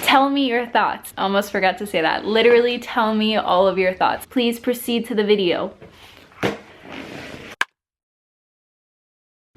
Tell me your thoughts. Almost forgot to say that. Literally tell me all of your thoughts. Please proceed to the video.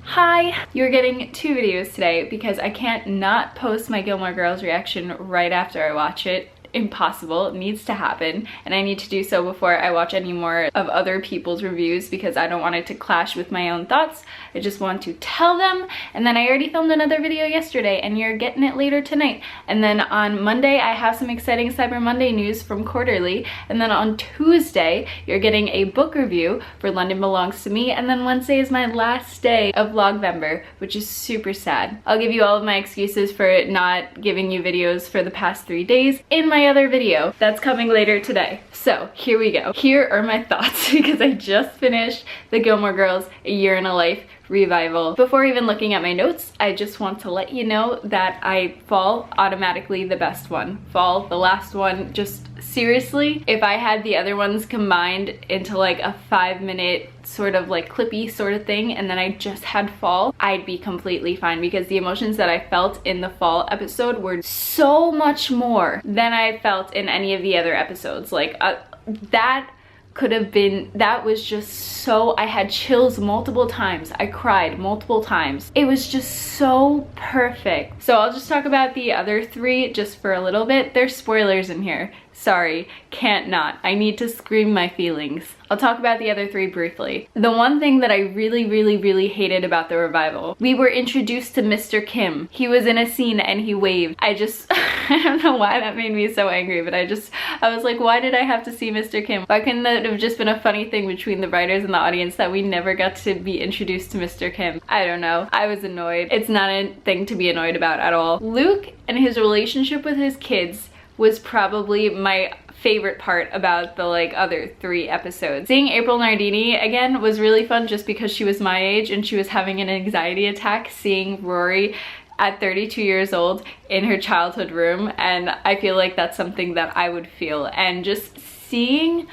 Hi! You're getting 2 videos today because I can't not post my Gilmore Girls reaction right after I watch it. Impossible. It needs to happen, and I need to do so before I watch any more of other people's reviews because I don't want it to clash with my own thoughts. I just want to tell them, and then I already filmed another video yesterday and you're getting it later tonight. And then on Monday I have some exciting Cyber Monday news from Quarterly, and then on Tuesday you're getting a book review for London Belongs to Me, and then Wednesday is my last day of Vlogvember, which is super sad. I'll give you all of my excuses for not giving you videos for the past 3 days in my other video that's coming later today. So here we go. Here are my thoughts because I just finished the Gilmore Girls A Year in a Life revival. Before even looking at my notes, I just want to let you know that Fall automatically the best one. Fall, the last one, just seriously, if I had the other ones combined into like a 5-minute sort of like clippy sort of thing and then I just had Fall, I'd be completely fine because the emotions that I felt in the Fall episode were so much more than I felt in any of the other episodes. Like that could have been, that was just so, I had chills multiple times, I cried multiple times. It was just so perfect. So I'll just talk about the other 3 just for a little bit. There's spoilers in here. Sorry, can't not. I need to scream my feelings. I'll talk about the other 3 briefly. The one thing that I really hated about the revival, we were introduced to Mr. Kim. He was in a scene and he waved. I don't know why that made me so angry, but I was like, why did I have to see Mr. Kim? Why couldn't that have just been a funny thing between the writers and the audience that we never got to be introduced to Mr. Kim? I don't know. I was annoyed. It's not a thing to be annoyed about at all. Luke and his relationship with his kids was probably my favorite part about the other 3 episodes. Seeing April Nardini again was really fun just because she was my age and she was having an anxiety attack, seeing Rory at 32 years old in her childhood room, and I feel like that's something that I would feel. And just seeing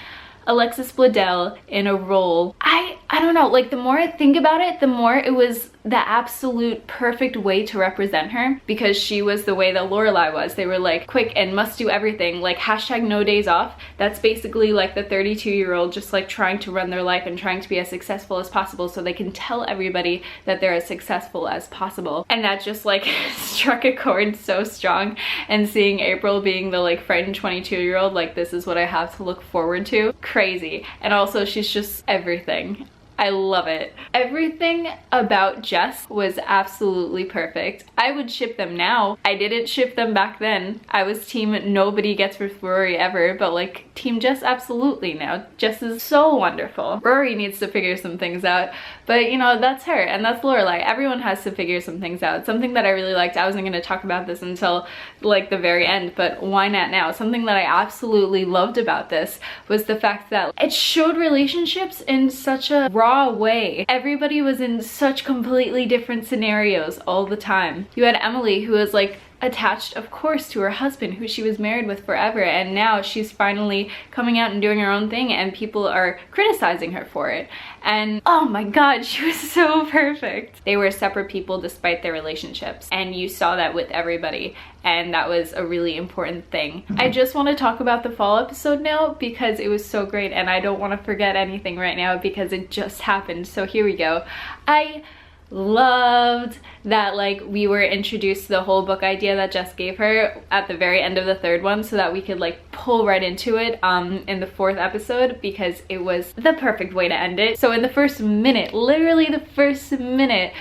Alexis Bledel in a role, I don't know, like the more I think about it, the more it was the absolute perfect way to represent her, because she was the way that Lorelai was. They were like quick and must do everything, like hashtag no days off. That's basically like the 32-year-old just like trying to run their life and trying to be as successful as possible so they can tell everybody that they're as successful as possible. And that just like struck a chord so strong. And seeing April being the like frightened 22-year-old, like this is what I have to look forward to. Crazy. And also she's just everything. I love it. Everything about Jess was absolutely perfect. I would ship them now. I didn't ship them back then. I was team nobody gets with Rory ever, but like team Jess absolutely now. Jess is so wonderful. Rory needs to figure some things out, but you know, that's her and that's Lorelai. Everyone has to figure some things out. Something that I really liked, I wasn't gonna talk about this until like the very end, but why not now? Something that I absolutely loved about this was the fact that it showed relationships in such a raw way. Everybody was in such completely different scenarios all the time. You had Emily, who was like attached of course to her husband who she was married with forever, and now she's finally coming out and doing her own thing and people are criticizing her for it. And oh my god, she was so perfect. They were separate people despite their relationships, and you saw that with everybody, and that was a really important thing. I just want to talk about the fall episode now because it was so great and I don't want to forget anything right now because it just happened. So here we go. I loved that like we were introduced to the whole book idea that Jess gave her at the very end of the 3rd one so that we could like pull right into it in the 4th episode, because it was the perfect way to end it. So in the first minute, literally the first minute,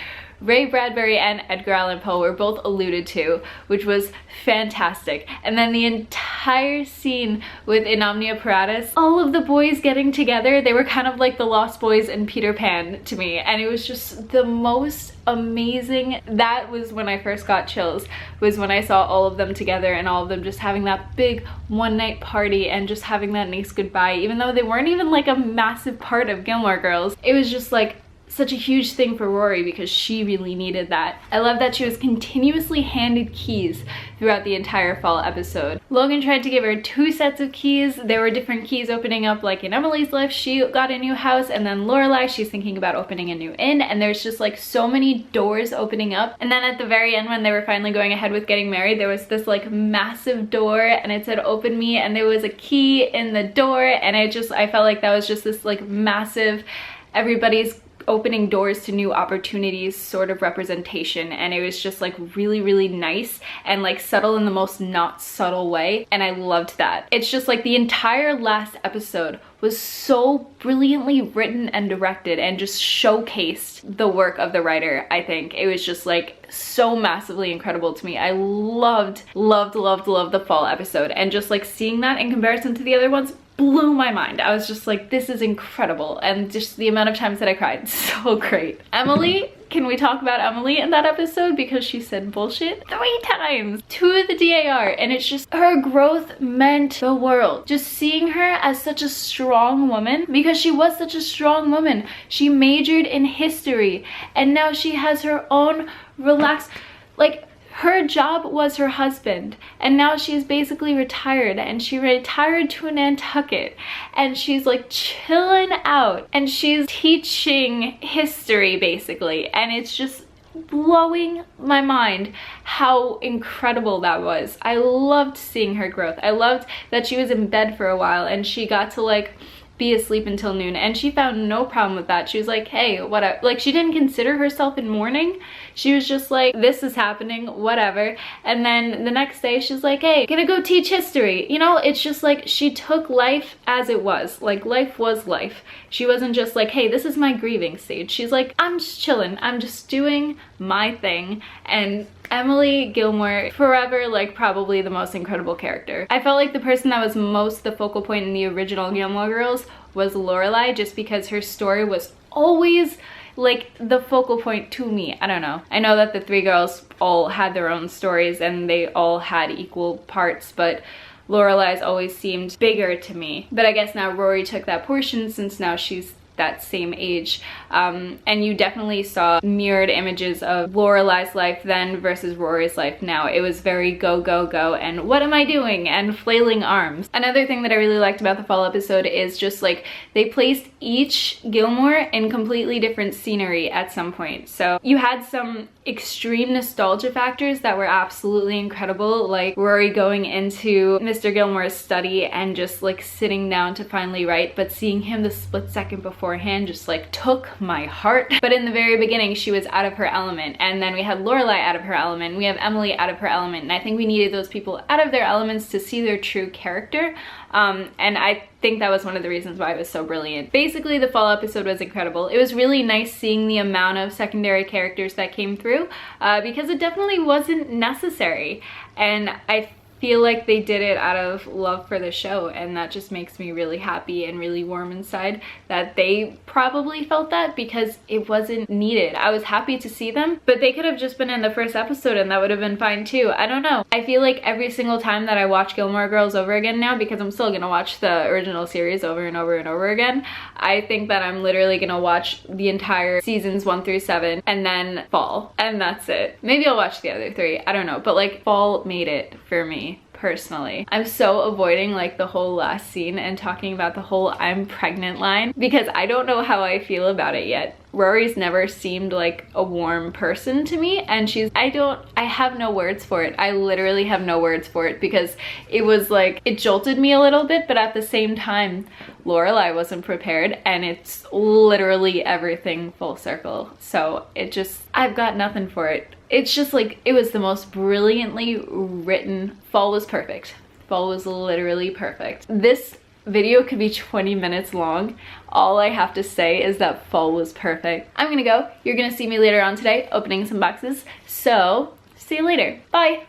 Ray Bradbury and Edgar Allan Poe were both alluded to, which was fantastic. And then the entire scene with Inomnia Paratus, all of the boys getting together, they were kind of like the Lost Boys and Peter Pan to me, and it was just the most amazing. That was when I first got chills, was when I saw all of them together and all of them just having that big one-night party and just having that nice goodbye, even though they weren't even like a massive part of Gilmore Girls. It was just like such a huge thing for Rory because she really needed that. I love that she was continuously handed keys throughout the entire fall episode. Logan tried to give her 2 sets of keys. There were different keys opening up, like in Emily's life, she got a new house, and then Lorelai, she's thinking about opening a new inn, and there's just like so many doors opening up. And then at the very end, when they were finally going ahead with getting married, there was this like massive door and it said open me, and there was a key in the door, and I felt like that was just this like massive, everybody's opening doors to new opportunities sort of representation, and it was just like really, really nice and like subtle in the most not subtle way, and I loved that. It's just like the entire last episode was so brilliantly written and directed and just showcased the work of the writer. I think it was just like so massively incredible to me. I loved the fall episode, and just like seeing that in comparison to the other ones blew my mind. I was just like, this is incredible, and just the amount of times that I cried, so great. Emily, can we talk about Emily in that episode, because she said bullshit 3 times to the DAR, and it's just, her growth meant the world. Just seeing her as such a strong woman, because she was such a strong woman. She majored in history, and now she has her own relaxed, like, her job was her husband, and now she's basically retired, and she retired to Nantucket, and she's like chilling out, and she's teaching history basically, and it's just blowing my mind how incredible that was. I loved seeing her growth. I loved that she was in bed for a while and she got to like be asleep until noon, and she found no problem with that. She was like, hey, whatever. Like, she didn't consider herself in mourning. She was just like, this is happening, whatever. And then the next day she's like, hey, gonna go teach history. You know, it's just like she took life as it was. Like, life was life. She wasn't just like, hey, this is my grieving stage. She's like, I'm just chilling, I'm just doing my thing. And Emily Gilmore, forever, like, probably the most incredible character. I felt like the person that was most the focal point in the original Gilmore Girls was Lorelai, just because her story was always like the focal point to me. I don't know. I know that the 3 girls all had their own stories and they all had equal parts, but Lorelai's always seemed bigger to me. But I guess now Rory took that portion, since now she's that same age, and you definitely saw mirrored images of Lorelai's life then versus Rory's life now. It was very go, go, go, and what am I doing, and flailing arms. Another thing that I really liked about the fall episode is just like they placed each Gilmore in completely different scenery at some point. So you had some extreme nostalgia factors that were absolutely incredible, like Rory going into Mr. Gilmore's study and just like sitting down to finally write, but seeing him the split second beforehand just like took my heart. But in the very beginning she was out of her element, and then we had Lorelai out of her element, we have Emily out of her element, and I think we needed those people out of their elements to see their true character. And I think that was one of the reasons why it was so brilliant. Basically, the fall episode was incredible. It was really nice seeing the amount of secondary characters that came through, because it definitely wasn't necessary. And I feel like they did it out of love for the show, and that just makes me really happy and really warm inside that they probably felt that, because it wasn't needed. I was happy to see them, but they could have just been in the first episode and that would have been fine too. I don't know. I feel like every single time that I watch Gilmore Girls over again now, because I'm still gonna watch the original series over and over and over again, I think that I'm literally gonna watch the entire seasons 1 through 7 and then fall, and that's it. Maybe I'll watch the other 3, I don't know, but like fall made it for me personally. I'm so avoiding like the whole last scene and talking about the whole I'm pregnant line, because I don't know how I feel about it yet. Rory's never seemed like a warm person to me, and I have no words for it. I literally have no words for it, because it was like, it jolted me a little bit, but at the same time, Lorelai wasn't prepared, and it's literally everything full circle. So it just, I've got nothing for it. It's just like, it was the most brilliantly written, fall was perfect. Fall was literally perfect. This video could be 20 minutes long. All I have to say is that fall was perfect. I'm gonna go. You're gonna see me later on today opening some boxes. So see you later. Bye.